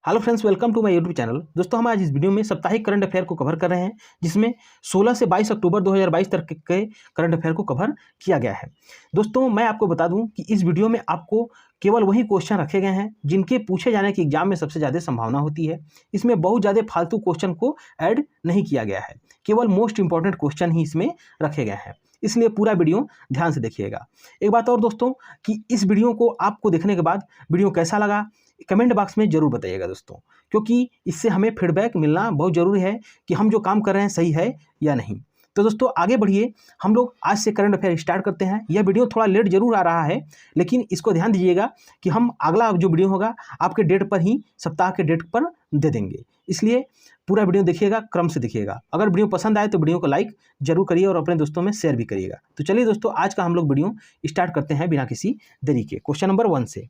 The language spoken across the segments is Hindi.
Hello friends, welcome to my YouTube channel. दोस्तों, हम आज इस वीडियो में साप्ताहिक करंट अफेयर को कवर कर रहे हैं, जिसमें 16 से 22 अक्टूबर 2022 तक के करंट अफेयर को कवर किया गया है। दोस्तों, मैं आपको बता दूं कि इस वीडियो में आपको केवल वही क्वेश्चन रखे गए हैं जिनके पूछे जाने की एग्जाम में सबसे ज़्यादा संभावना होती है। इसमें बहुत ज़्यादा फालतू क्वेश्चन को ऐड नहीं किया गया है, केवल मोस्ट इंपॉर्टेंट क्वेश्चन ही इसमें रखे गए हैं, इसलिए पूरा वीडियो ध्यान से देखिएगा। एक बात और दोस्तों, कि इस वीडियो को आपको देखने के बाद वीडियो कैसा लगा कमेंट बॉक्स में जरूर बताइएगा दोस्तों, क्योंकि इससे हमें फीडबैक मिलना बहुत ज़रूरी है कि हम जो काम कर रहे हैं सही है या नहीं। तो दोस्तों आगे बढ़िए, हम लोग आज से करंट अफेयर स्टार्ट करते हैं। यह वीडियो थोड़ा लेट जरूर आ रहा है, लेकिन इसको ध्यान दीजिएगा कि हम अगला जो वीडियो होगा आपके डेट पर ही, सप्ताह के डेट पर दे देंगे, इसलिए पूरा वीडियो देखिएगा, क्रम से देखिएगा। अगर वीडियो पसंद आए तो वीडियो को लाइक जरूर करिए और अपने दोस्तों में शेयर भी करिएगा। तो चलिए दोस्तों, आज का हम लोग वीडियो स्टार्ट करते हैं बिना किसी देरी के। क्वेश्चन नंबर 1 से,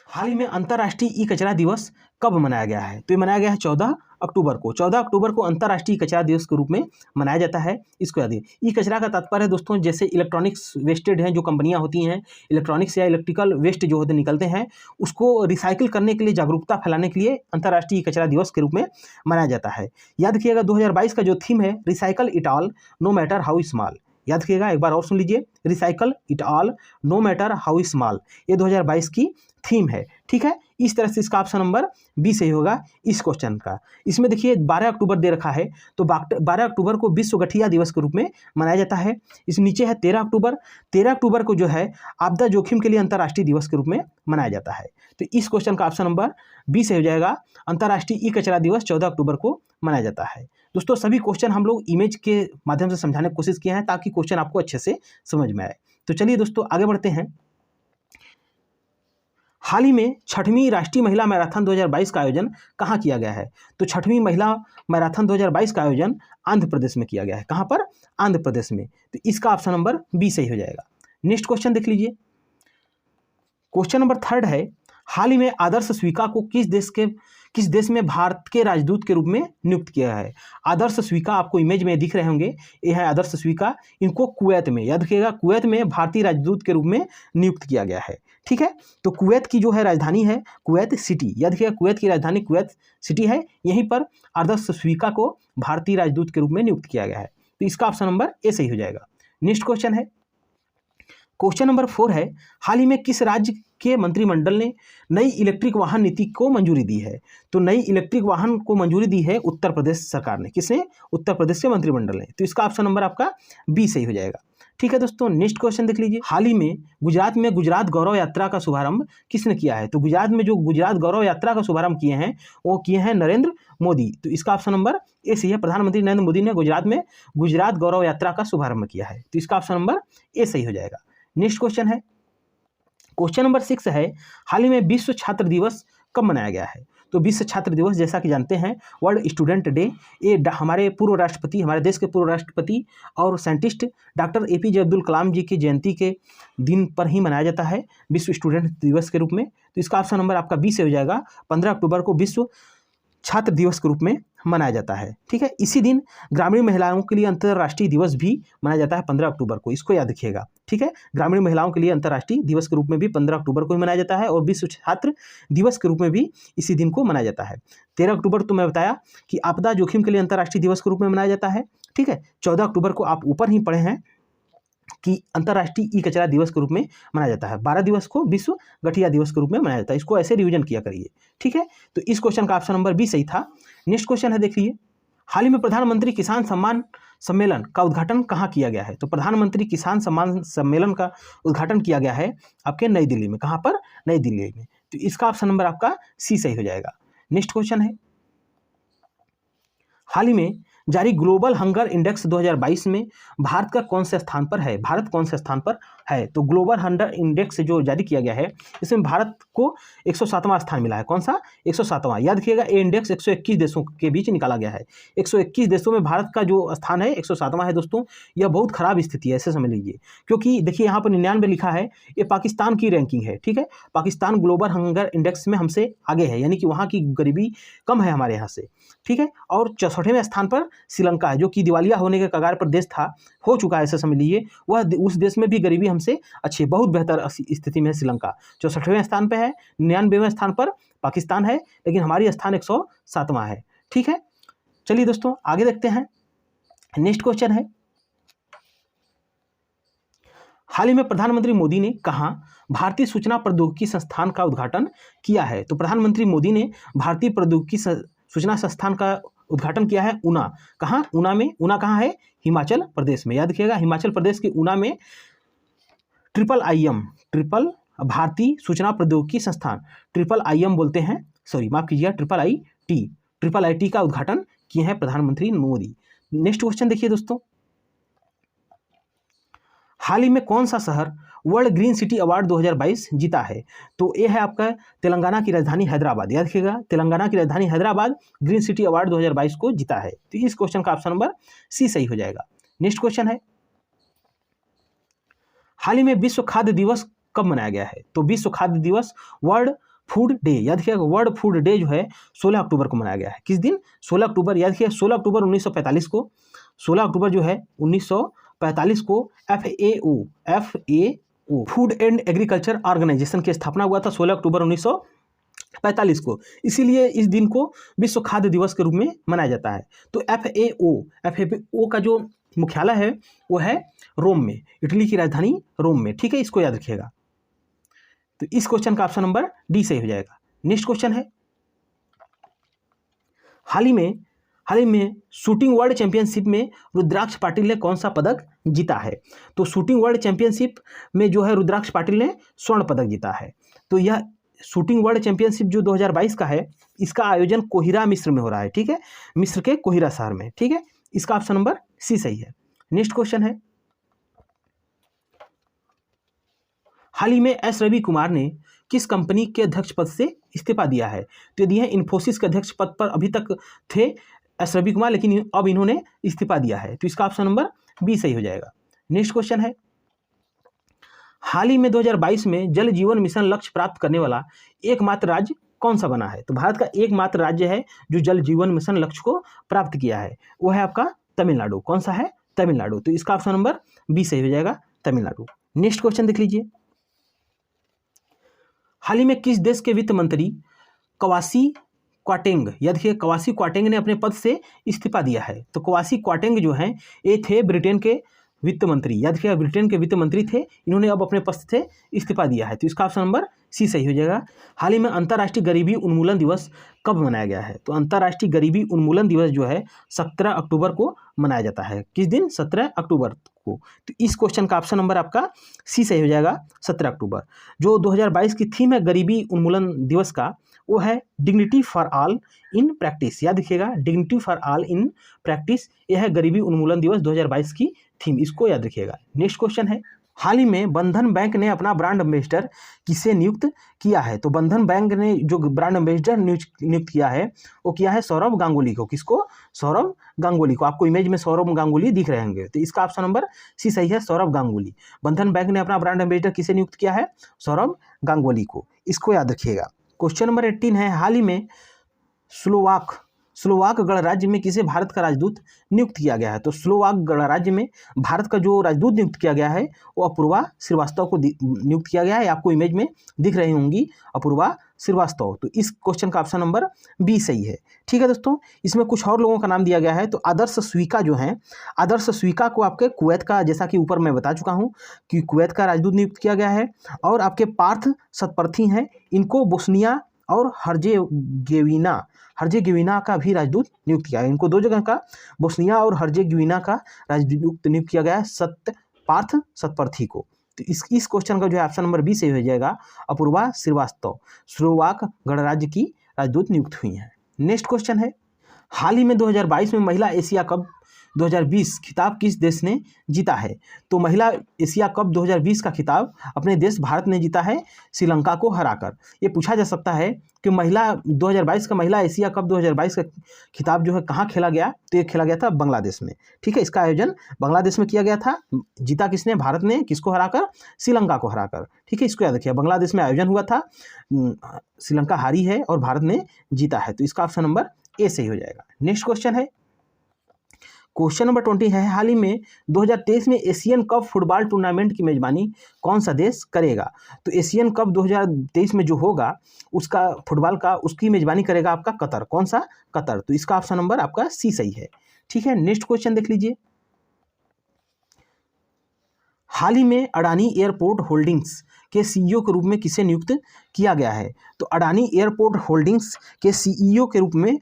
हाल ही में अंतर्राष्ट्रीय ई कचरा दिवस कब मनाया गया है? तो ये मनाया गया है 14 अक्टूबर को। 14 अक्टूबर को अंतर्राष्ट्रीय कचरा दिवस के रूप में मनाया जाता है। इसको याद रखिए। ई कचरा का तात्पर्य है दोस्तों, जैसे इलेक्ट्रॉनिक्स वेस्टेड हैं, जो कंपनियां होती हैं, इलेक्ट्रॉनिक्स या इलेक्ट्रिकल वेस्ट जो होते निकलते हैं, उसको रिसाइकिल करने के लिए, जागरूकता फैलाने के लिए अंतर्राष्ट्रीय ई कचरा दिवस के रूप में मनाया जाता है। याद रखिएगा, 2022 का जो थीम है, recycle it all know matter how small. याद रखिएगा, एक बार और सुन लीजिए, recycle it all know matter how small, ये 2022 की थीम है। ठीक है, इस तरह से इसका ऑप्शन नंबर बी सही होगा इस क्वेश्चन का। इसमें देखिए 12 अक्टूबर दे रखा है, तो 12 अक्टूबर को विश्व गठिया दिवस के रूप में मनाया जाता है। इस नीचे है 13 अक्टूबर। 13 अक्टूबर को जो है आपदा जोखिम के लिए अंतर्राष्ट्रीय दिवस के रूप में मनाया जाता है। तो इस क्वेश्चन का ऑप्शन नंबर बी सही हो जाएगा। अंतर्राष्ट्रीय ई कचरा दिवस 14 अक्टूबर को मनाया जाता है। दोस्तों, सभी क्वेश्चन हम लोग इमेज के माध्यम से समझाने की कोशिश किए हैं, ताकि क्वेश्चन आपको अच्छे से समझ में आए। तो चलिए दोस्तों, आगे बढ़ते हैं। हाल ही में 6वीं राष्ट्रीय महिला मैराथन 2022 का आयोजन कहाँ किया गया है? तो 6वीं महिला मैराथन 2022 का आयोजन आंध्र प्रदेश में किया गया है। कहाँ पर? आंध्र प्रदेश में। तो इसका ऑप्शन नंबर बी सही हो जाएगा। नेक्स्ट क्वेश्चन देख लीजिए। क्वेश्चन नंबर 3 है, हाल ही में आदर्श स्वीका को किस देश में भारत के राजदूत के रूप में नियुक्त किया है? आदर्श स्वीका आपको इमेज में दिख रहे होंगे, ये है आदर्श स्वीका। इनको कुवैत में, याद रखिएगा, कुवैत में भारतीय राजदूत के रूप में नियुक्त किया गया है। ठीक है, तो कुवैत की जो है राजधानी है कुवैत सिटी। याद रखिएगा, कुवैत की राजधानी कुवैत सिटी है। यहीं पर आदर्श स्वीका को भारतीय राजदूत के रूप में नियुक्त किया गया है। तो इसका ऑप्शन नंबर ए सही हो जाएगा। नेक्स्ट क्वेश्चन है, क्वेश्चन नंबर 4 है, हाल ही में किस राज्य के मंत्रिमंडल ने नई इलेक्ट्रिक वाहन नीति को मंजूरी दी है? तो नई इलेक्ट्रिक वाहन को मंजूरी दी है उत्तर प्रदेश सरकार ने। किसने? उत्तर प्रदेश के मंत्रिमंडल ने। तो इसका ऑप्शन नंबर आपका बी सही हो जाएगा। ठीक है दोस्तों, नेक्स्ट क्वेश्चन देख लीजिए। हाल ही में गुजरात में गुजरात गौरव यात्रा का शुभारंभ किसने किया है? तो गुजरात में जो गुजरात गौरव यात्रा का शुभारंभ किए हैं, वो किए हैं नरेंद्र मोदी। तो इसका ऑप्शन नंबर ए सही है। प्रधानमंत्री नरेंद्र मोदी ने गुजरात में गुजरात गौरव यात्रा का शुभारंभ किया है। तो इसका ऑप्शन नंबर ए सही हो जाएगा। नेक्स्ट क्वेश्चन है, क्वेश्चन नंबर 6 है, हाल ही में विश्व छात्र दिवस कब मनाया गया है? तो विश्व छात्र दिवस, जैसा कि जानते हैं, वर्ल्ड स्टूडेंट डे, ये हमारे पूर्व राष्ट्रपति, हमारे देश के पूर्व राष्ट्रपति और scientist doctor APJ Abdul Kalam जी की जयंती के दिन पर ही मनाया जाता है, विश्व स्टूडेंट दिवस के रूप में। तो इसका ऑप्शन नंबर आपका बी से हो जाएगा। 15 अक्टूबर को विश्व छात्र दिवस के रूप में मनाया जाता है। ठीक है, इसी दिन ग्रामीण महिलाओं के लिए अंतर्राष्ट्रीय दिवस भी मनाया जाता है 15 अक्टूबर को। इसको याद रखिएगा। ठीक है, ग्रामीण महिलाओं के लिए अंतर्राष्ट्रीय दिवस के रूप में भी 15 अक्टूबर को ही मनाया जाता है, और विश्व छात्र दिवस के रूप में भी इसी दिन को मनाया जाता है। 13 अक्टूबर तो मैं बताया कि आपदा जोखिम के लिए अंतर्राष्ट्रीय दिवस के रूप में मनाया जाता है। ठीक है, 14 अक्टूबर को आप ऊपर ही पढ़े हैं कि अंतर्राष्ट्रीय ई कचरा दिवस के रूप में मनाया जाता है। 12 दिवस को विश्व गठिया दिवस के रूप में मनाया जाता है। इसको ऐसे रिवीजन किया करिए। ठीक है, तो इस क्वेश्चन का ऑप्शन नंबर बी सही था। नेक्स्ट क्वेश्चन है, देखिए, हाल ही में प्रधानमंत्री किसान सम्मान सम्मेलन का उद्घाटन कहाँ किया गया है? तो प्रधानमंत्री किसान सम्मान सम्मेलन का उद्घाटन किया गया है आपके नई दिल्ली में। कहाँ पर? नई दिल्ली में। तो इसका ऑप्शन नंबर आपका सी सही हो जाएगा। नेक्स्ट क्वेश्चन है, हाल ही में जारी ग्लोबल हंगर इंडेक्स 2022 में भारत का कौन से स्थान पर है? भारत कौन से स्थान पर है? तो ग्लोबल हंगर इंडेक्स जो जारी किया गया है, इसमें भारत को 107वां स्थान मिला है। कौन सा? 107वां। याद रखिएगा, ये इंडेक्स 121 देशों के बीच निकाला गया है। 121 देशों में भारत का जो स्थान है 107वां है। दोस्तों, यह बहुत खराब स्थिति है, ऐसे समझ लीजिए, क्योंकि देखिए यहाँ पर 99 लिखा है, ये पाकिस्तान की रैंकिंग है। ठीक है, पाकिस्तान ग्लोबल हंगर इंडेक्स में हमसे आगे है, यानी कि वहाँ की गरीबी कम है हमारे यहाँ से। ठीक है, और 64वें स्थान पर श्रीलंका है, जो कि दिवालिया होने के कगार पर देश था, हो चुका है, ऐसे समझ लीजिए। वह उस देश में भी गरीबी हमसे अच्छी, बहुत बेहतर स्थिति में है श्रीलंका। 64वें स्थान पर है। 99वें स्थान पर पाकिस्तान है, लेकिन हमारी स्थान 107वां है। ठीक है, चलिए दोस्तों आगे देखते हैं। नेक्स्ट क्वेश्चन है, हाल ही में प्रधानमंत्री मोदी ने कहाँ भारतीय सूचना प्रौद्योगिकी संस्थान का उद्घाटन किया है? तो प्रधानमंत्री मोदी ने भारतीय प्रौद्योगिकी सूचना संस्थान का उद्घाटन किया है ऊना। कहाँ? ऊना में। ऊना कहाँ है? हिमाचल प्रदेश में। याद रखिएगा, हिमाचल प्रदेश के ऊना में ट्रिपल भारतीय सूचना प्रौद्योगिकी संस्थान, IIM बोलते हैं, सॉरी माफ कीजिएगा, IIT का उद्घाटन किए हैं प्रधानमंत्री मोदी। नेक्स्ट क्वेश्चन देखिए दोस्तों, हाल ही में कौन सा शहर वर्ल्ड ग्रीन सिटी अवार्ड 2022 जीता है? तो ये है आपका तेलंगाना की राजधानी हैदराबाद। याद रखिएगा, तेलंगाना की राजधानी हैदराबाद ग्रीन सिटी अवार्ड 2022 को जीता है। तो इस क्वेश्चन का ऑप्शन नंबर सी सही हो जाएगा। नेक्स्ट क्वेश्चन है, हाल ही में विश्व खाद्य दिवस कब मनाया गया है? तो विश्व खाद्य दिवस वर्ल्ड फूड डे, याद रखिएगा, वर्ल्ड फूड डे जो है 16 अक्टूबर को मनाया गया है। किस दिन? 16 अक्टूबर। याद रखिएगा, 16 अक्टूबर 1945 को, 16 अक्टूबर जो है 1945 को FAO food and agriculture organisation की स्थापना हुआ था 16 अक्टूबर 1945 को। इसीलिए इस दिन को विश्व खाद्य दिवस के रूप में मनाया जाता है। तो FAO का जो मुख्यालय है वो है रोम में, इटली की राजधानी रोम में। ठीक है, इसको याद रखिएगा। तो इस क्वेश्चन का ऑप्शन नंबर डी सही हो जाएगा। नेक्स्ट क्वेश्चन है, हाल ही में शूटिंग वर्ल्ड चैंपियनशिप में रुद्राक्ष पाटिल ने कौन सा पदक जीता है? तो शूटिंग वर्ल्ड चैंपियनशिप में जो है रुद्राक्ष पाटिल ने स्वर्ण पदक जीता है। तो यह शूटिंग वर्ल्ड चैंपियनशिप जो 2022 का है, इसका आयोजन कोहिरा मिस्र में हो रहा है। ठीक है, मिस्र के कोहिरा शहर में। ठीक है, इसका ऑप्शन नंबर सी सही है। नेक्स्ट क्वेश्चन है, हाल ही में एस रवि कुमार ने किस कंपनी के अध्यक्ष पद से इस्तीफा दिया है? तो यदि है इन्फोसिस के अध्यक्ष पद पर अभी तक थे एस रवि कुमार, लेकिन अब इन्होंने इस्तीफा दिया है। तो इसका ऑप्शन नंबर बी सही हो जाएगा। नेक्स्ट क्वेश्चन है, हाल ही में 2022 में जल जीवन मिशन लक्ष्य प्राप्त करने वाला एकमात्र राज्य कौन सा बना है? तो भारत का एकमात्र राज्य है जो जल जीवन मिशन लक्ष्य को प्राप्त किया है, वो है आपका तमिलनाडु। कौन सा है? तमिलनाडु। तो इसका ऑप्शन नंबर बी सही हो जाएगा, तमिलनाडु। नेक्स्ट क्वेश्चन देख लीजिए, हाल ही में किस देश के वित्त मंत्री कवासी क्वाटेंग, याद रखिए कवासी क्वाटेंग ने अपने पद से इस्तीफा दिया है? तो कवासी क्वाटेंग जो हैं ये थे ब्रिटेन के वित्त मंत्री। याद रखिए ब्रिटेन के वित्त मंत्री थे, इन्होंने अब अपने पद से इस्तीफा दिया है। तो इसका ऑप्शन नंबर सी सही हो जाएगा। हाल ही में अंतर्राष्ट्रीय गरीबी उन्मूलन दिवस कब मनाया गया है? तो अंतर्राष्ट्रीय गरीबी उन्मूलन दिवस जो है 17 अक्टूबर को मनाया जाता है। किस दिन? 17 अक्टूबर को। तो इस क्वेश्चन का ऑप्शन नंबर आपका सी सही हो जाएगा, 17 अक्टूबर। जो 2022 की थीम है गरीबी उन्मूलन दिवस का, वो है dignity for all in practice. याद रखिएगा, dignity for all in practice, यह है गरीबी उन्मूलन दिवस 2022 की थीम, इसको याद रखिएगा। नेक्स्ट क्वेश्चन है, हाल ही में बंधन बैंक ने अपना ब्रांड एम्बेसडर किसे नियुक्त किया है? तो बंधन बैंक ने जो ब्रांड एम्बेसडर नियुक्त किया है वो किया है सौरभ गांगुली को। किसको? सौरभ गांगुली को। आपको इमेज में सौरभ गांगुली दिख रहे होंगे। तो इसका ऑप्शन नंबर सी सही है, सौरभ गांगुली। बंधन बैंक ने अपना ब्रांड एम्बेसडर किसे नियुक्त किया है? सौरभ गांगुली को। इसको याद रखिएगा। क्वेश्चन नंबर 18 है, हाल ही में स्लोवाक गणराज्य में किसे भारत का राजदूत नियुक्त किया गया है? तो स्लोवाक गणराज्य में भारत का जो राजदूत नियुक्त किया गया है वो अपूर्वा श्रीवास्तव को नियुक्त किया गया है। आपको इमेज में दिख रही होंगी अपूर्वा श्रीवास्तव। तो इस क्वेश्चन का ऑप्शन नंबर बी सही है। ठीक है दोस्तों, इसमें कुछ और लोगों का नाम दिया गया है। तो आदर्श स्वीका जो है, आदर्श स्वीका को आपके कुवैत का, जैसा कि ऊपर मैं बता चुका हूँ कि कुवैत का राजदूत नियुक्त किया गया है। और आपके पार्थ सतपर्थी हैं, इनको बोस्निया और हर्जेगोविना का भी राजदूत नियुक्त किया है। इनको दो जगह का, बोस्निया और हर्जेगोविना का राजदूत नियुक्त किया गया है पार्थ सतपर्थी को। तो इस क्वेश्चन का जो है ऑप्शन नंबर बी से हो जाएगा, अपूर्वा श्रीवास्तव स्लोवाक गणराज्य की राजदूत नियुक्त हुई हैं। नेक्स्ट क्वेश्चन है, हाल ही में 2022 में महिला एशिया कप 2020 खिताब किस देश ने जीता है? तो महिला एशिया कप 2020 का खिताब अपने देश भारत ने जीता है श्रीलंका को हराकर। ये पूछा जा सकता है कि महिला 2022 का महिला एशिया कप 2022 का खिताब जो है कहाँ खेला गया? तो ये खेला गया था बांग्लादेश में। ठीक है, इसका आयोजन बांग्लादेश में किया गया था। जीता किसने? भारत ने। किसको हराकर? श्रीलंका को हराकर। ठीक है, इसको याद रखिए, बांग्लादेश में आयोजन हुआ था, श्रीलंका हारी है और भारत ने जीता है। तो इसका ऑप्शन नंबर ए सही हो जाएगा। नेक्स्ट क्वेश्चन है, क्वेश्चन नंबर 20 है, हाल ही में 2023 में एशियन कप फुटबॉल टूर्नामेंट की मेजबानी कौन सा देश करेगा? तो एशियन कप 2023 में जो होगा उसका फुटबॉल का उसकी मेजबानी करेगा आपका कतर। कौन सा? कतर। तो इसका ऑप्शन नंबर आपका सी सही है। ठीक है, नेक्स्ट क्वेश्चन देख लीजिए। हाल ही में अडानी एयरपोर्ट होल्डिंग्स के सीईओ के रूप में किसे नियुक्त किया गया है? तो अडानी एयरपोर्ट होल्डिंग्स के सीईओ के रूप में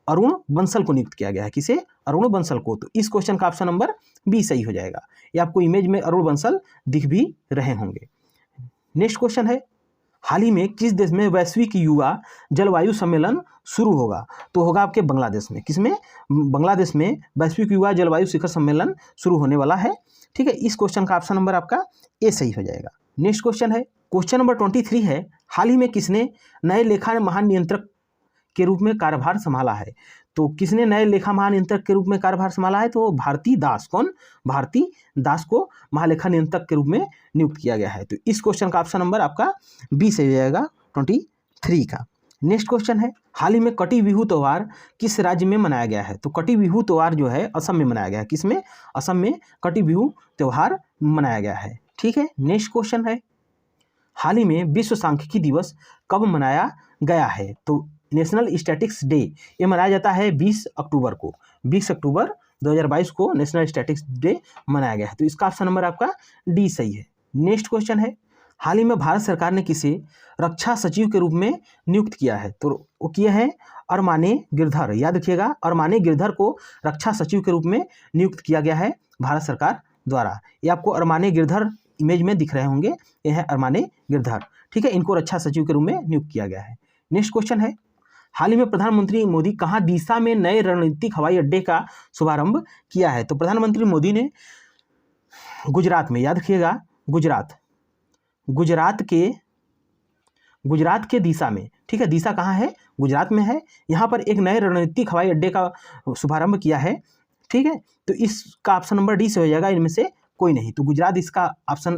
अरुण बंसल को नियुक्त किया गया है। किसे? अरुण बंसल को। तो इस क्वेश्चन का ऑप्शन नंबर बी सही हो जाएगा। ये आपको इमेज में अरुण बंसल दिख भी रहे होंगे। नेक्स्ट क्वेश्चन है, हाल ही में किस देश में वैश्विक युवा जलवायु सम्मेलन शुरू होगा? तो होगा आपके बांग्लादेश में। किसमें? बांग्लादेश में वैश्विक युवा जलवायु शिखर सम्मेलन शुरू होने वाला है। ठीक है, इस क्वेश्चन का ऑप्शन नंबर आपका ए सही हो जाएगा। नेक्स्ट क्वेश्चन है, क्वेश्चन नंबर 23 है, हाल ही में किसने नए लेखा महानियंत्रक के रूप में कार्यभार संभाला है? तो किसने नए लेखा महानियंत्रक के रूप में कार्यभार संभाला है? तो भारती दास। कौन? भारती दास को महालेखा नियंत्रक के रूप में नियुक्त किया गया है। तो इस क्वेश्चन का ऑप्शन नंबर आपका बी से हो जाएगा 23 का। नेक्स्ट क्वेश्चन है, हाल ही में कटी बिहू त्यौहार किस राज्य में मनाया गया है? तो कटी बिहू त्यौहार जो है असम में मनाया गया है। किसमें? असम में कटी बिहू त्यौहार मनाया गया है। ठीक है, नेक्स्ट क्वेश्चन है, हाल ही में विश्व सांख्यिकी दिवस कब मनाया गया है? तो नेशनल स्टैटिक्स डे ये मनाया जाता है 20 अक्टूबर को। 20 अक्टूबर 2022 को नेशनल स्टैटिक्स डे मनाया गया है। तो इसका ऑप्शन नंबर आपका डी सही है। नेक्स्ट क्वेश्चन है, हाल ही में भारत सरकार ने किसे रक्षा सचिव के रूप में नियुक्त किया है? तो वो किए हैं अरमाने गिरधर। याद रखिएगा, अरमाने गिरधर को रक्षा सचिव के रूप में नियुक्त किया गया है भारत सरकार द्वारा। ये आपको अरमाने गिरधर इमेज में दिख रहे होंगे, ये है अरमाने गिरधर। ठीक है, इनको रक्षा सचिव के रूप में नियुक्त किया गया है। नेक्स्ट क्वेश्चन है, हाल ही में प्रधानमंत्री मोदी कहाँ दिशा में नए रणनीतिक हवाई अड्डे का शुभारंभ किया है? तो प्रधानमंत्री मोदी ने गुजरात में, याद रखिएगा गुजरात के दिशा में। ठीक है, दिशा कहाँ है? गुजरात में है। यहाँ पर एक नए रणनीतिक हवाई अड्डे का शुभारंभ किया है। ठीक है, तो इसका ऑप्शन नंबर डी से हो जाएगा, इनमें से कोई नहीं। तो गुजरात इसका ऑप्शन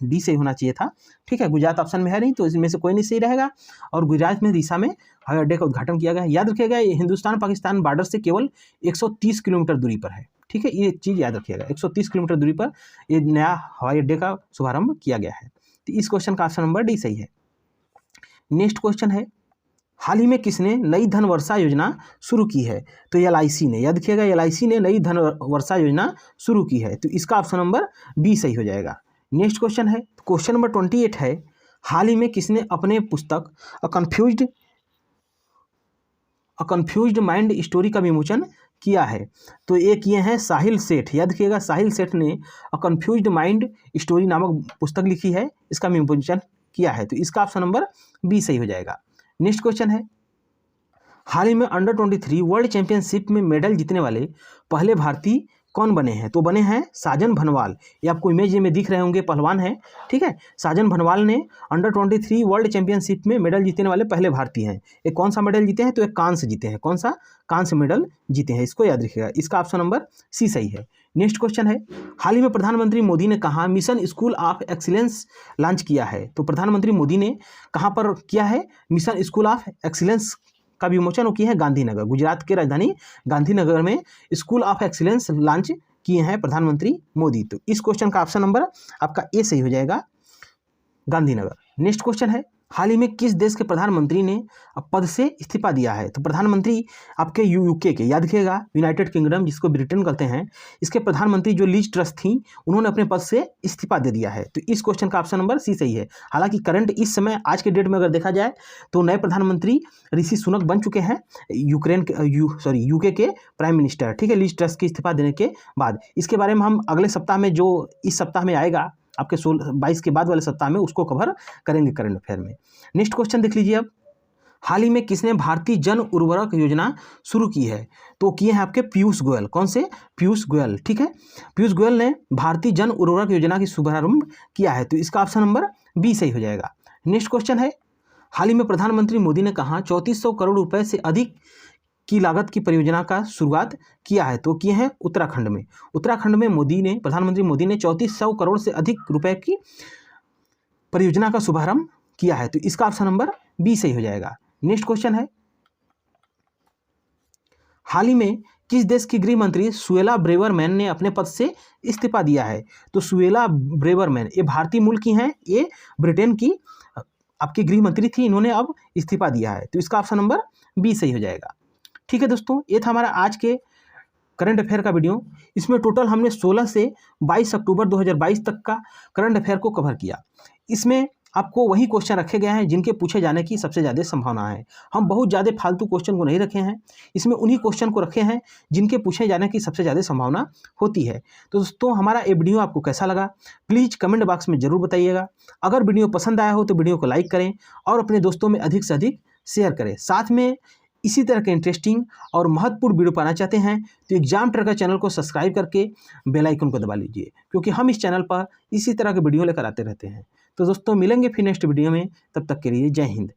डी से होना चाहिए था। ठीक है, गुजरात ऑप्शन में है नहीं, तो इसमें से कोई नहीं सही रहेगा। और गुजरात में दिशा में हवाई अड्डे का उद्घाटन किया गया। याद रखिएगा, ये हिंदुस्तान पाकिस्तान बॉर्डर से केवल 130 किलोमीटर दूरी पर है। ठीक है, ये चीज़ याद रखिएगा, 130 किलोमीटर दूरी पर ये नया हवाई अड्डे का शुभारंभ किया गया है। तो इस क्वेश्चन का ऑप्शन नंबर डी सही है। नेक्स्ट क्वेश्चन है, हाल ही में किसने नई धन वर्षा योजना शुरू की है? तो LIC ने। याद रखिएगा, LIC ने नई धन वर्षा योजना शुरू की है। तो इसका ऑप्शन नंबर बी सही हो जाएगा। नेक्स्ट क्वेश्चन है, क्वेश्चन नंबर 28 है, हाल ही में किसने अपने पुस्तक अ कन्फ्यूज्ड माइंड स्टोरी का विमोचन किया है? तो ये किए हैं साहिल सेठ। याद रखिएगा, साहिल सेठ ने अ कन्फ्यूज्ड माइंड स्टोरी नामक पुस्तक लिखी है, इसका विमोचन किया है। तो इसका ऑप्शन नंबर बी सही हो जाएगा। नेक्स्ट क्वेश्चन है, हाल ही में अंडर 23 वर्ल्ड चैंपियनशिप में मेडल जीतने वाले पहले भारतीय कौन बने हैं? तो बने हैं साजन भनवाल। ये आपको इमेज में दिख रहे होंगे, पहलवान हैं। ठीक है, साजन भनवाल ने अंडर 23 वर्ल्ड चैंपियनशिप में मेडल जीतने वाले पहले भारतीय हैं। ये कौन सा मेडल जीते हैं? तो एक कांस्य जीते हैं। कौन सा? कांस्य मेडल जीते हैं। इसको याद रखिएगा, इसका ऑप्शन नंबर सी सही है। नेक्स्ट क्वेश्चन है, हाल ही में प्रधानमंत्री मोदी ने कहा mission school of excellence launch किया है? तो प्रधानमंत्री मोदी ने कहाँ पर किया है मिशन स्कूल ऑफ एक्सीलेंस का विमोचन किया है? गांधीनगर, गुजरात के राजधानी गांधीनगर में स्कूल ऑफ एक्सीलेंस लॉन्च किए हैं प्रधानमंत्री मोदी। तो इस क्वेश्चन का ऑप्शन नंबर आपका ए सही हो जाएगा, गांधीनगर। नेक्स्ट क्वेश्चन है, हाल ही में किस देश के प्रधानमंत्री ने पद से इस्तीफा दिया है? तो प्रधानमंत्री आपके यूके के, याद रखिएगा, यूनाइटेड किंगडम जिसको ब्रिटेन कहते हैं, इसके प्रधानमंत्री जो लीज ट्रस थी उन्होंने अपने पद से इस्तीफा दे दिया है। तो इस क्वेश्चन का ऑप्शन नंबर सी सही है। हालांकि करंट इस समय आज के डेट में अगर देखा जाए तो नए प्रधानमंत्री ऋषि सुनक बन चुके हैं, यूके के प्राइम मिनिस्टर। ठीक है, लीज ट्रस के इस्तीफा देने के बाद। इसके बारे में हम अगले सप्ताह में, जो इस सप्ताह में आएगा आपके 22 के बाद वाले सप्ताह में, उसको कवर करेंगे करंट अफेयर में। नेक्स्ट क्वेश्चन देख लीजिए अब, हाल ही में किसने भारतीय जन उर्वरक योजना शुरू की है? तो किए हैं आपके पीयूष गोयल। कौन से? पीयूष गोयल। ठीक है, पीयूष गोयल ने भारतीय जन उर्वरक योजना की शुभारंभ किया है। तो इसका ऑप्शन नंबर बी सही हो जाएगा। नेक्स्ट क्वेश्चन है, हाल ही में प्रधानमंत्री मोदी ने कहा 3400 करोड़ रुपए से अधिक की लागत की परियोजना का शुरुआत किया है? तो किए हैं उत्तराखंड में। उत्तराखंड में प्रधानमंत्री मोदी ने 3400 करोड़ से अधिक रुपए की परियोजना का शुभारंभ किया है। तो इसका ऑप्शन नंबर बी सही हो जाएगा। नेक्स्ट क्वेश्चन है, हाल ही में किस देश की गृह मंत्री सुएला ब्रेवरमैन ने अपने पद से इस्तीफा दिया है? तो सुएला ब्रेवरमैन ये भारतीय मूल की हैं, ये ब्रिटेन की आपकी गृह मंत्री थी, इन्होंने अब इस्तीफा दिया है। तो इसका ऑप्शन नंबर बी सही हो जाएगा। ठीक है दोस्तों, ये था हमारा आज के करंट अफेयर का वीडियो। इसमें टोटल हमने 16 से 22 अक्टूबर 2022 तक का करंट अफेयर को कवर किया। इसमें आपको वही क्वेश्चन रखे गए हैं जिनके पूछे जाने की सबसे ज़्यादा संभावना है। हम बहुत ज़्यादा फालतू क्वेश्चन को नहीं रखे हैं, इसमें उन्हीं क्वेश्चन को रखे हैं जिनके पूछे जाने की सबसे ज़्यादा संभावना होती है। तो दोस्तों, हमारा ये वीडियो आपको कैसा लगा प्लीज़ कमेंट बॉक्स में ज़रूर बताइएगा। अगर वीडियो पसंद आया हो तो वीडियो को लाइक करें और अपने दोस्तों में अधिक से अधिक शेयर करें। साथ में इसी तरह के इंटरेस्टिंग और महत्वपूर्ण वीडियो पाना चाहते हैं तो एग्जाम ट्रैकर चैनल को सब्सक्राइब करके बेल आइकन को दबा लीजिए, क्योंकि हम इस चैनल पर इसी तरह के वीडियो लेकर आते रहते हैं। तो दोस्तों, मिलेंगे फिर नेक्स्ट वीडियो में, तब तक के लिए जय हिंद।